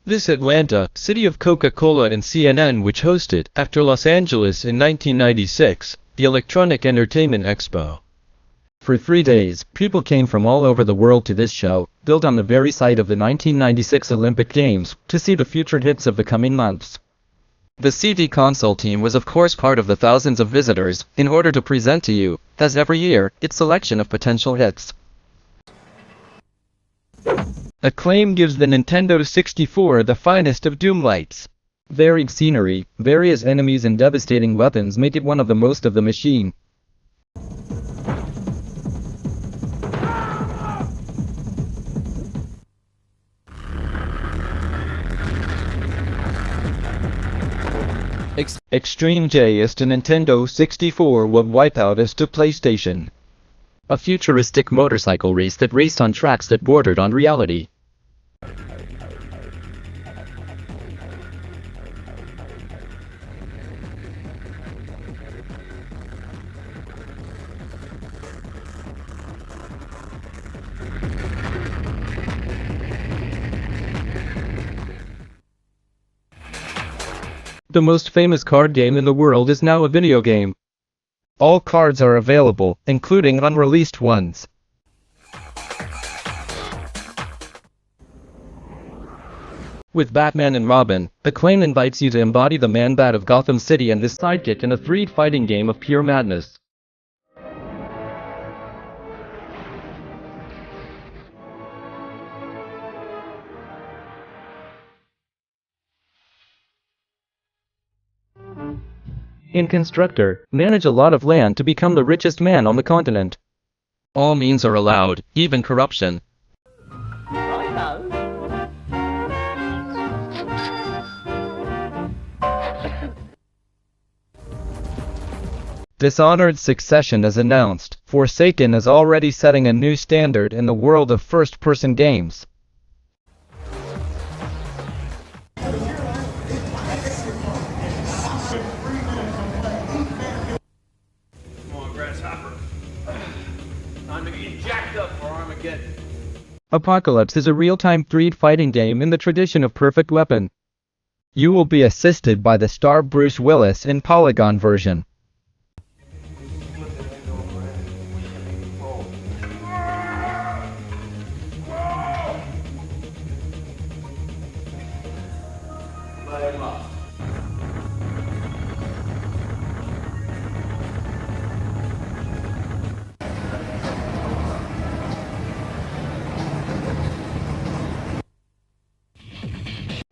This Atlanta, city of Coca-Cola and CNN, which hosted, after Los Angeles in 1996, the Electronic Entertainment Expo. For 3 days, people came from all over the world to this show, built on the very site of the 1996 Olympic Games, to see the future hits of the coming months. The CD console team was of course part of the thousands of visitors, in order to present to you, as every year, its selection of potential hits. Acclaim gives the Nintendo 64 the finest of doomlights. Varied scenery, various enemies and devastating weapons make it one of the most of the machine. Extreme J is to Nintendo 64 what Wipeout is to PlayStation. A futuristic motorcycle race that raced on tracks that bordered on reality. The most famous card game in the world is now a video game. All cards are available, including unreleased ones. With Batman and Robin, Acclaim invites you to embody the Man-Bat of Gotham City and his sidekick in a 3D fighting game of pure madness. In Constructor, manage a lot of land to become the richest man on the continent. All means are allowed, even corruption. Dishonored Succession is announced. Forsaken is already setting a new standard in the world of first-person games. Apocalypse is a real-time 3D fighting game in the tradition of Perfect Weapon. You will be assisted by the star Bruce Willis in Polygon version.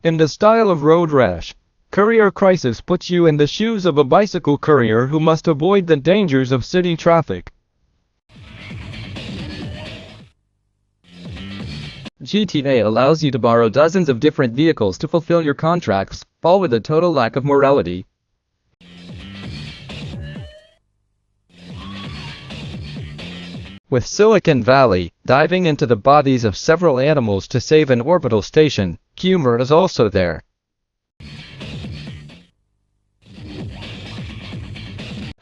In the style of Road Rash, Courier Crisis puts you in the shoes of a bicycle courier who must avoid the dangers of city traffic. GTA allows you to borrow dozens of different vehicles to fulfill your contracts, all with a total lack of morality. With Silicon Valley, diving into the bodies of several animals to save an orbital station, humor is also there.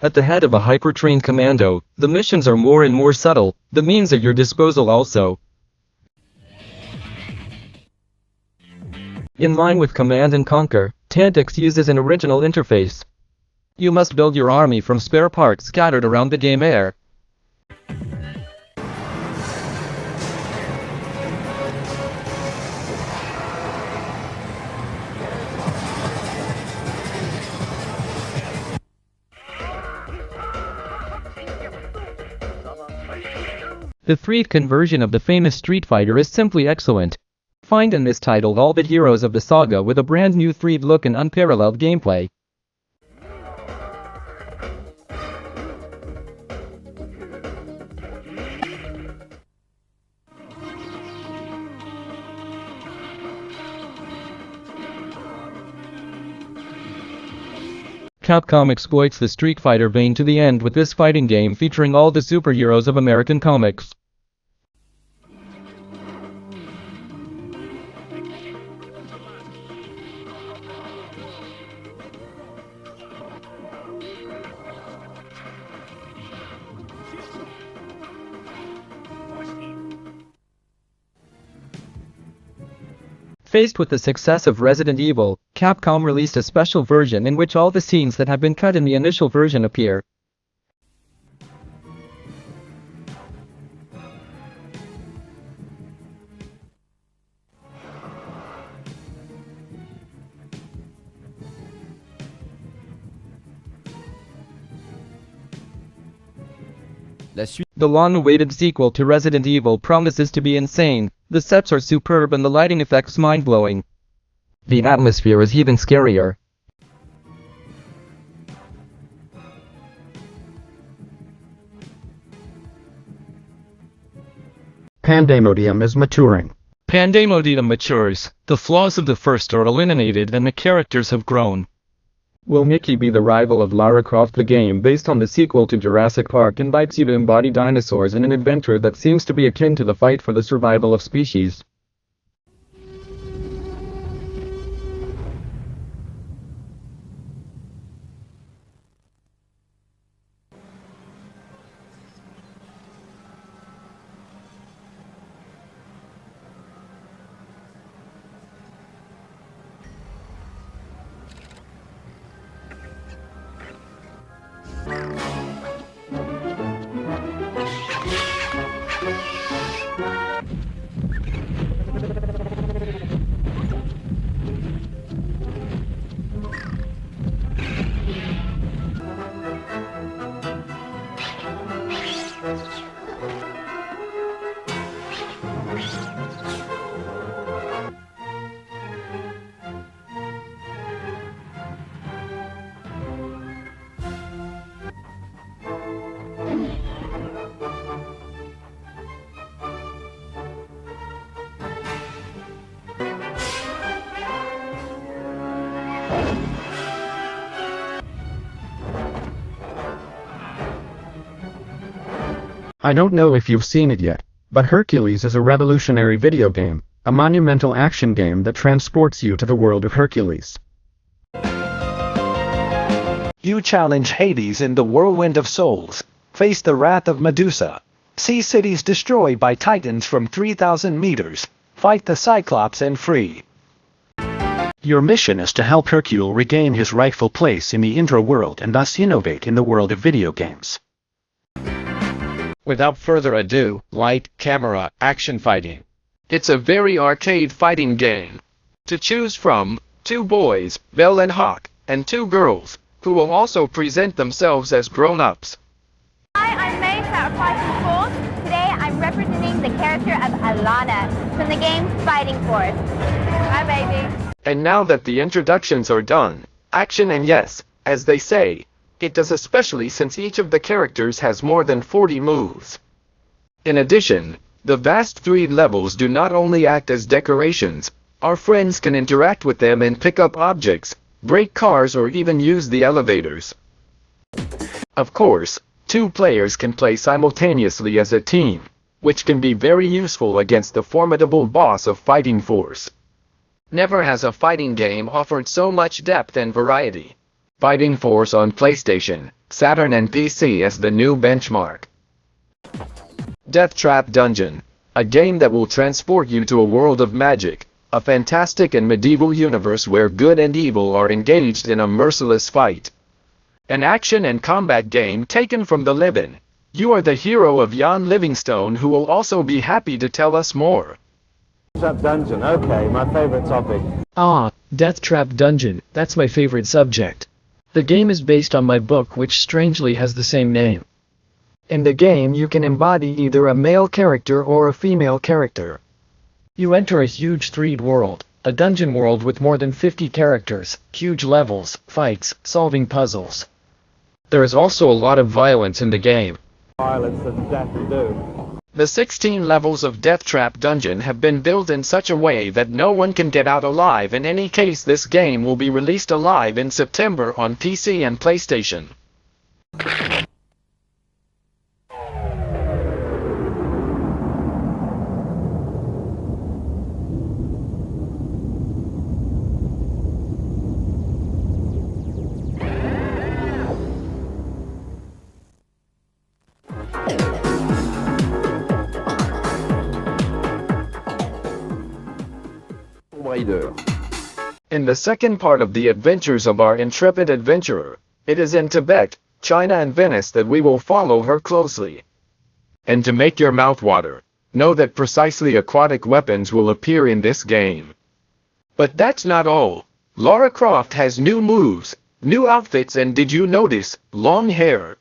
At the head of a hyper-trained commando, the missions are more and more subtle, the means at your disposal also. In line with Command & Conquer, Tactics uses an original interface. You must build your army from spare parts scattered around the game air. The 3D conversion of the famous Street Fighter is simply excellent. Find in this title all the heroes of the saga with a brand new 3D look and unparalleled gameplay. Capcom exploits the Street Fighter vein to the end with this fighting game featuring all the superheroes of American comics. Faced with the success of Resident Evil, Capcom released a special version in which all the scenes that had been cut in the initial version appear. The long-awaited sequel to Resident Evil promises to be insane. The sets are superb and the lighting effects mind-blowing. The atmosphere is even scarier. Pandemonium is maturing. Pandemonium matures. The flaws of the first are eliminated and the characters have grown. Will Mickey be the rival of Lara Croft? The game, based on the sequel to Jurassic Park, invites you to embody dinosaurs in an adventure that seems to be akin to the fight for the survival of species. I don't know if you've seen it yet, but Hercules is a revolutionary video game, a monumental action game that transports you to the world of Hercules. You challenge Hades in the whirlwind of souls, face the wrath of Medusa, see cities destroyed by titans from 3,000 meters, fight the Cyclops and free. Your mission is to help Hercule regain his rightful place in the intra-world and thus innovate in the world of video games. Without further ado, light, camera, action fighting. It's a very arcade fighting game. To choose from, 2 boys, Belle and Hawk, and 2 girls, who will also present themselves as grown-ups. Hi, I'm May from Fighting Force. Today I'm representing the character of Alana from the game Fighting Force. Hi, baby. And now that the introductions are done, action and yes, as they say, it does, especially since each of the characters has more than 40 moves. In addition, the vast 3 levels do not only act as decorations, our friends can interact with them and pick up objects, break cars or even use the elevators. Of course, 2 players can play simultaneously as a team, which can be very useful against the formidable boss of Fighting Force. Never has a fighting game offered so much depth and variety. Fighting Force on PlayStation, Saturn and PC as the new benchmark. Deathtrap Dungeon, a game that will transport you to a world of magic, a fantastic and medieval universe where good and evil are engaged in a merciless fight. An action and combat game taken from the living. You are the hero of Jan Livingstone, who will also be happy to tell us more. Deathtrap Dungeon, okay, my favorite topic. Ah, Deathtrap Dungeon, that's my favorite subject. The game is based on my book, which strangely has the same name. In the game you can embody either a male character or a female character. You enter a huge 3D world, a dungeon world with more than 50 characters, huge levels, fights, solving puzzles. There is also a lot of violence in the game. Violence and death to do. The 16 levels of Deathtrap Dungeon have been built in such a way that no one can get out alive. In any case, this game will be released alive in September on PC and PlayStation. Tomb Raider. In the second part of the adventures of our intrepid adventurer, it is in Tibet, China and Venice that we will follow her closely. And to make your mouth water, know that precisely aquatic weapons will appear in this game. But that's not all. Lara Croft has new moves, new outfits, and did you notice, long hair?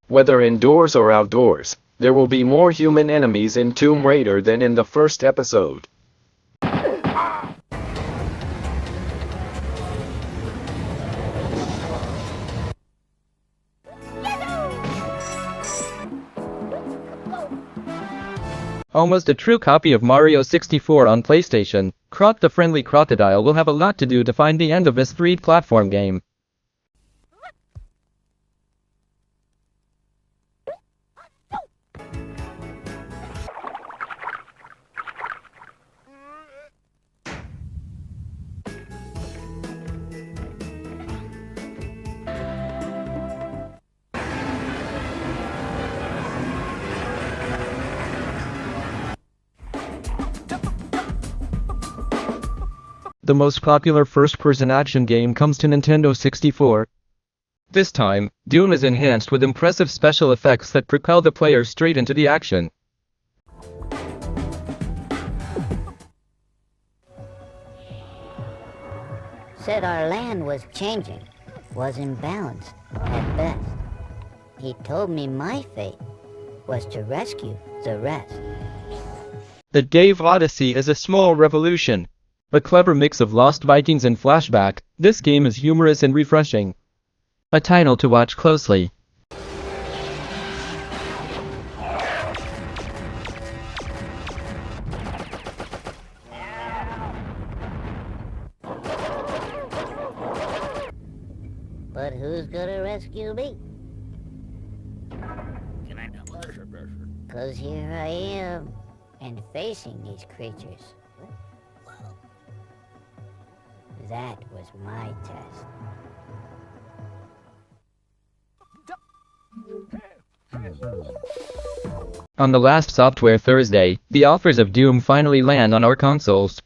Whether indoors or outdoors, there will be more human enemies in Tomb Raider than in the first episode. Almost a true copy of Mario 64 on PlayStation, Crot the Friendly Crocodile will have a lot to do to find the end of this 3D platform game. The most popular first-person action game comes to Nintendo 64. This time, Doom is enhanced with impressive special effects that propel the player straight into the action. Said our land was changing, was imbalanced at best. He told me my fate was to rescue the rest. The Dave Odyssey is a small revolution. A clever mix of Lost Vikings and flashback, this game is humorous and refreshing. A title to watch closely. But who's gonna rescue me? 'Cause here I am, and facing these creatures. That was my test. On the last Software Thursday, the authors of Doom finally land on our consoles.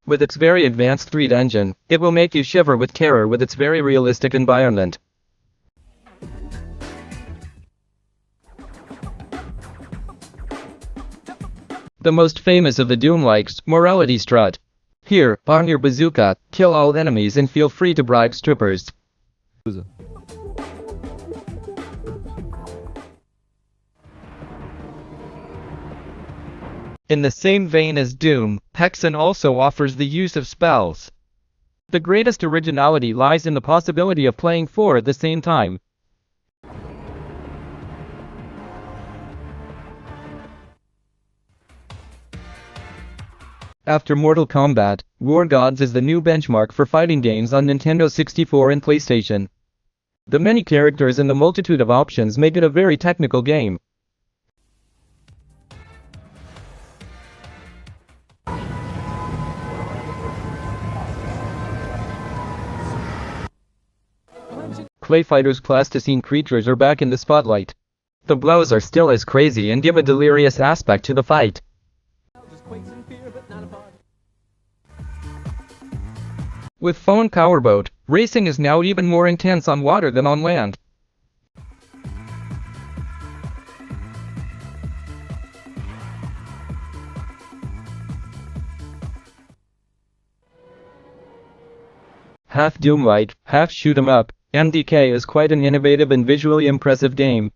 With its very advanced 3D engine, it will make you shiver with terror with its very realistic environment. The most famous of the Doom-likes, Morality Strut. Here, arm your bazooka, kill all enemies and feel free to bribe strippers. In the same vein as Doom, Hexen also offers the use of spells. The greatest originality lies in the possibility of playing 4 at the same time. After Mortal Kombat, War Gods is the new benchmark for fighting games on Nintendo 64 and PlayStation. The many characters and the multitude of options make it a very technical game. Clay Fighters plasticine creatures are back in the spotlight. The blows are still as crazy and give a delirious aspect to the fight. With Phone Powerboat, racing is now even more intense on water than on land. Half Doom-like, half shoot-'em-up, MDK is quite an innovative and visually impressive game.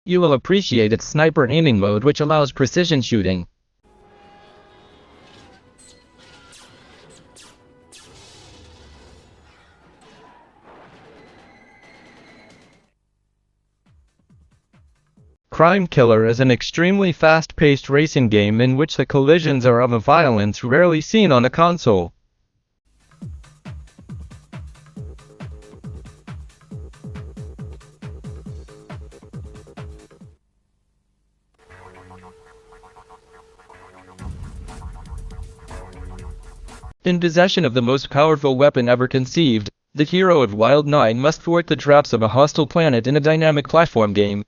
You will appreciate its sniper aiming mode, which allows precision shooting. Crime Killer is an extremely fast-paced racing game in which the collisions are of a violence rarely seen on a console. In possession of the most powerful weapon ever conceived, the hero of Wild 9 must thwart the traps of a hostile planet in a dynamic platform game.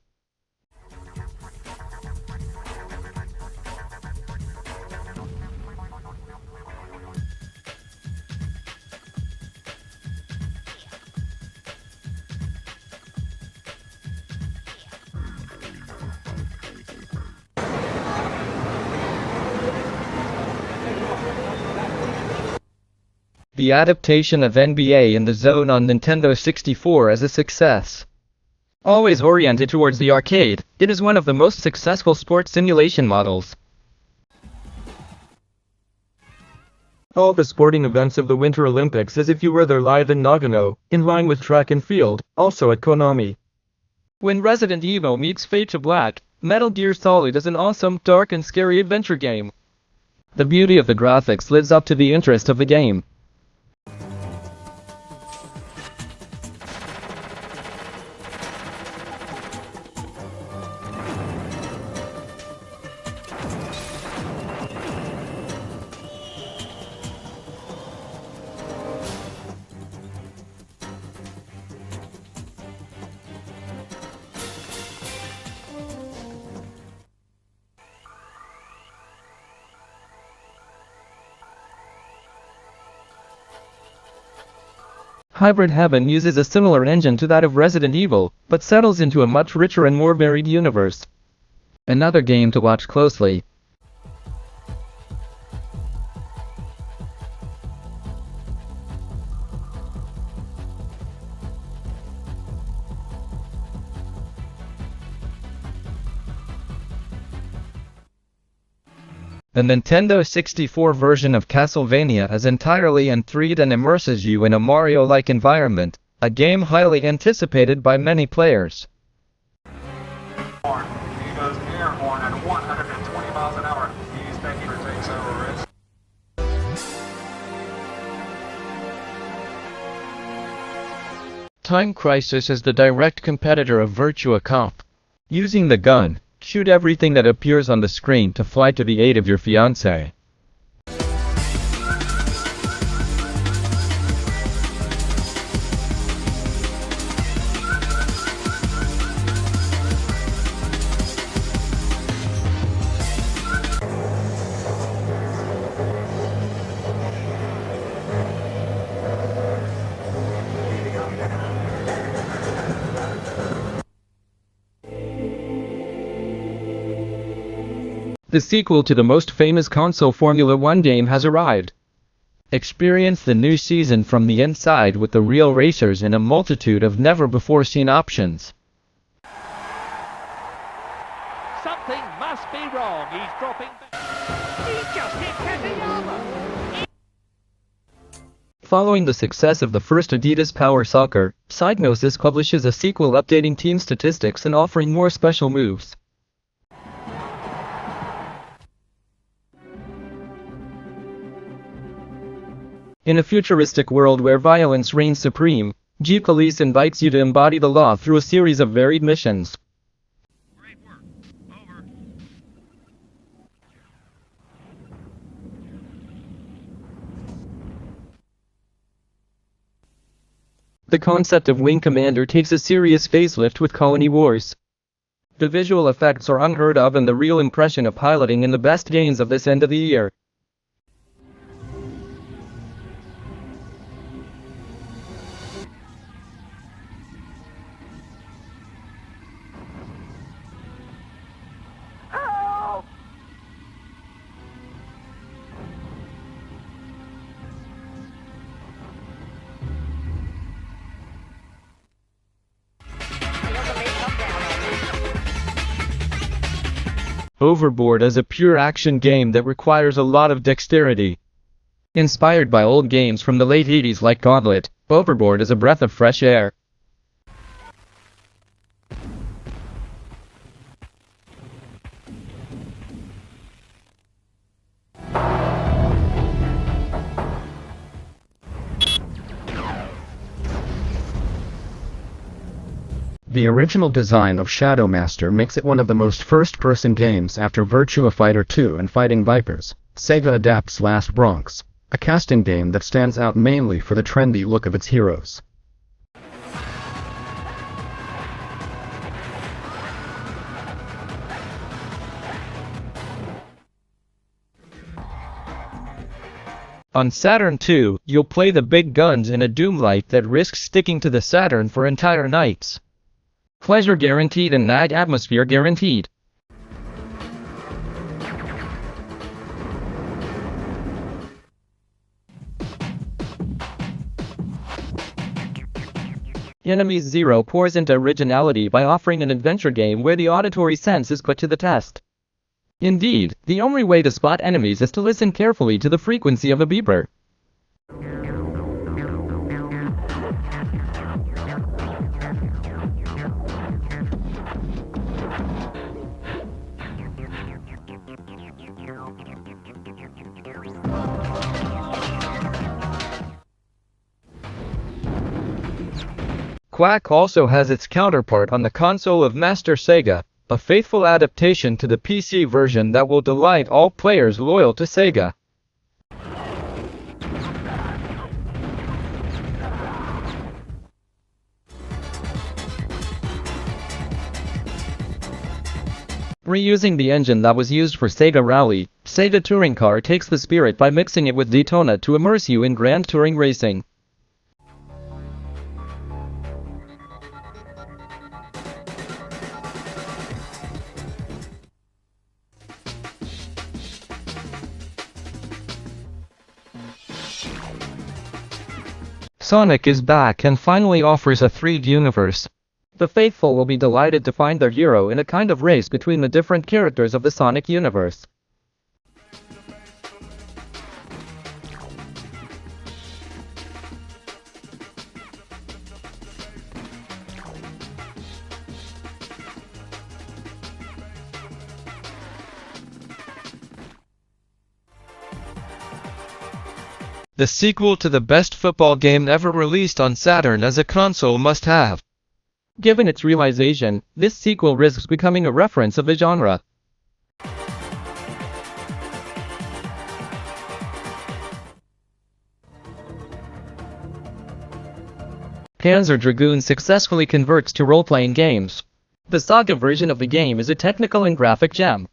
The adaptation of NBA in the Zone on Nintendo 64 is a success. Always oriented towards the arcade, it is one of the most successful sports simulation models. All the sporting events of the Winter Olympics as if you were there live in Nagano, in line with track and field, also at Konami. When Resident Evil meets Fate to Black, Metal Gear Solid is an awesome, dark and scary adventure game. The beauty of the graphics lives up to the interest of the game. Hybrid Heaven uses a similar engine to that of Resident Evil, but settles into a much richer and more varied universe. Another game to watch closely. The Nintendo 64 version of Castlevania is entirely in 3D and immerses you in a Mario-like environment, a game highly anticipated by many players. He goes airborne at 120 miles an hour. He's thinking to take several risks. Time Crisis is the direct competitor of Virtua Cop. Using the gun, shoot everything that appears on the screen to fly to the aid of your fiancé. The sequel to the most famous console Formula 1 game has arrived. Experience the new season from the inside with the real racers and a multitude of never-before-seen options. Something must be wrong. He's dropping back. He just hit Katayama. Following the success of the first Adidas Power Soccer, Psygnosis publishes a sequel updating team statistics and offering more special moves. In a futuristic world where violence reigns supreme, G-Police invites you to embody the law through a series of varied missions. Great work. Over. The concept of Wing Commander takes a serious facelift with Colony Wars. The visual effects are unheard of and the real impression of piloting in the best games of this end of the year. Overboard is a pure action game that requires a lot of dexterity. Inspired by old games from the late 80s like Gauntlet, Overboard is a breath of fresh air. The original design of Shadow Master makes it one of the most first-person games after Virtua Fighter 2 and Fighting Vipers. Sega adapts Last Bronx, a casting game that stands out mainly for the trendy look of its heroes. On Saturn II, you'll play the big guns in a Doomlight that risks sticking to the Saturn for entire nights. Pleasure guaranteed and night atmosphere guaranteed. Enemies Zero pours into originality by offering an adventure game where the auditory sense is put to the test. Indeed, the only way to spot enemies is to listen carefully to the frequency of a beeper. Quack also has its counterpart on the console of Master Sega, a faithful adaptation to the PC version that will delight all players loyal to Sega. Reusing the engine that was used for Sega Rally, Sega Touring Car takes the spirit by mixing it with Daytona to immerse you in Grand Touring racing. Sonic is back and finally offers a 3D universe. The faithful will be delighted to find their hero in a kind of race between the different characters of the Sonic universe. The sequel to the best football game ever released on Saturn as a console must-have. Given its realization, this sequel risks becoming a reference of the genre. Panzer Dragoon successfully converts to role-playing games. The Saga version of the game is a technical and graphic gem.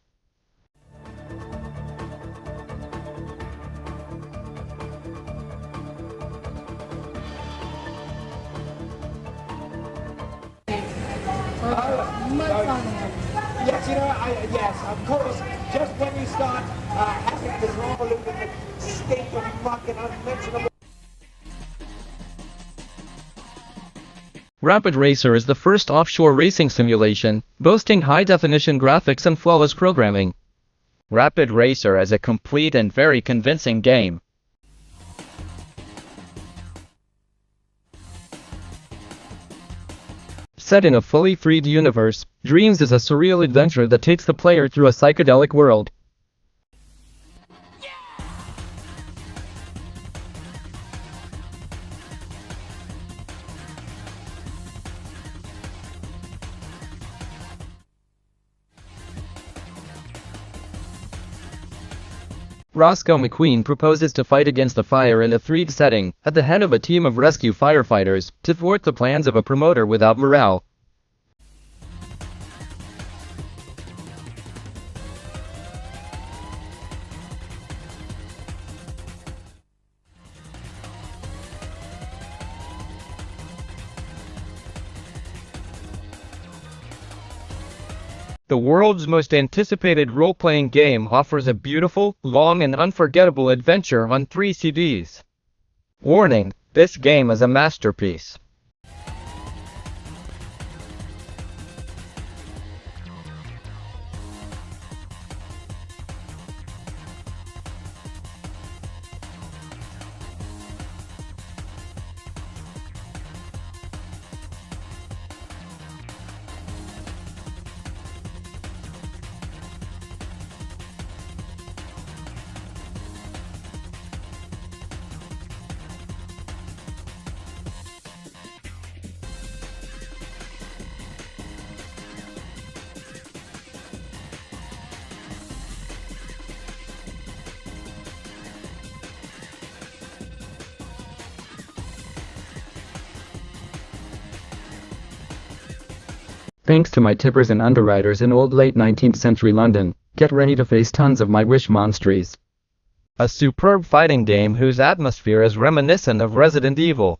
Yes, you know, yes, of course, just when you start having this revolution state of fucking unmentionable. Rapid Racer is the first offshore racing simulation, boasting high-definition graphics and flawless programming. Rapid Racer is a complete and very convincing game. Set in a fully 3D universe, Dreams is a surreal adventure that takes the player through a psychedelic world. Rosco McQueen proposes to fight against the fire in a 3D setting, at the head of a team of rescue firefighters, to thwart the plans of a promoter without morale. The world's most anticipated role-playing game offers a beautiful, long and unforgettable adventure on 3 CDs. Warning, this game is a masterpiece. Thanks to my tippers and underwriters in old late 19th century London, get ready to face tons of my wish monstries. A superb fighting game whose atmosphere is reminiscent of Resident Evil.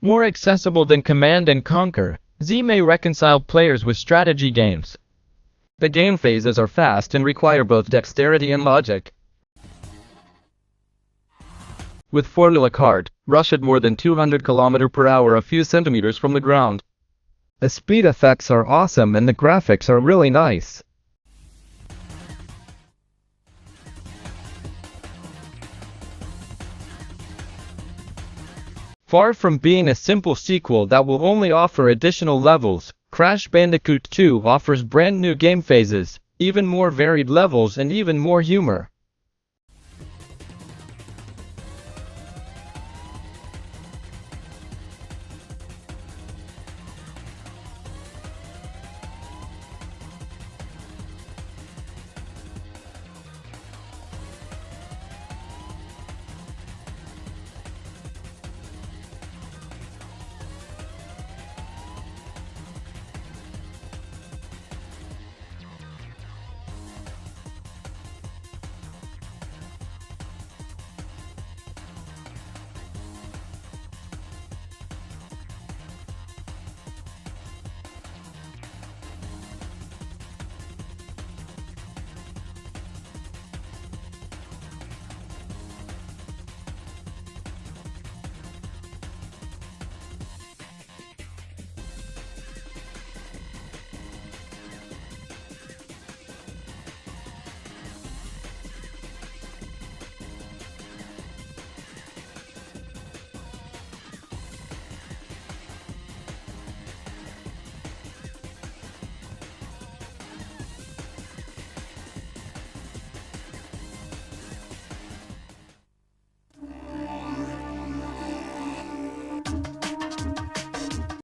More accessible than Command & Conquer, Z may reconcile players with strategy games. The game phases are fast and require both dexterity and logic. With Formula Kart, rush at more than 200 km per hour a few centimeters from the ground. The speed effects are awesome and the graphics are really nice. Far from being a simple sequel that will only offer additional levels, Crash Bandicoot 2 offers brand new game phases, even more varied levels and even more humor.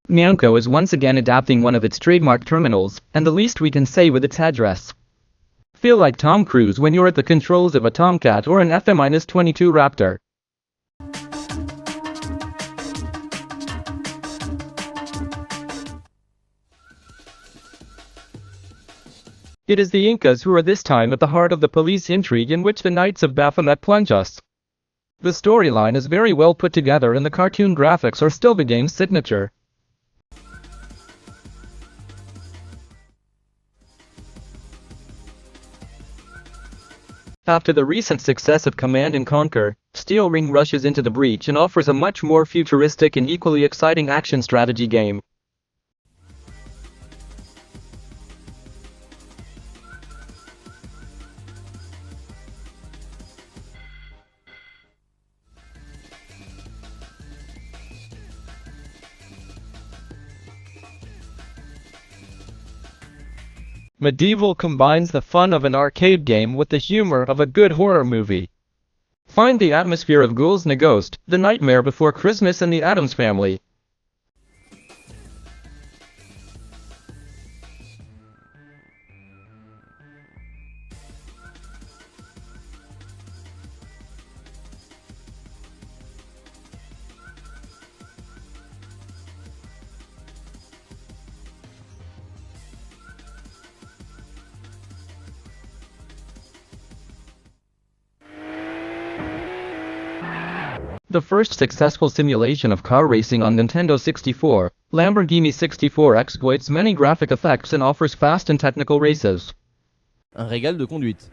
Namco is once again adapting one of its trademark terminals, and the least we can say with its address. Feel like Tom Cruise when you're at the controls of a Tomcat or an FM-22 Raptor. It is the Incas who are this time at the heart of the police intrigue in which the Knights of Baphomet plunge us. The storyline is very well put together and the cartoon graphics are still the game's signature. After the recent success of Command & Conquer, Steel Ring rushes into the breach and offers a much more futuristic and equally exciting action strategy game. Medieval combines the fun of an arcade game with the humor of a good horror movie. Find the atmosphere of Ghouls 'n Ghost, The Nightmare Before Christmas and The Addams Family. The first successful simulation of car racing on Nintendo 64, Lamborghini 64 exploits many graphic effects and offers fast and technical races. Un régal de conduite.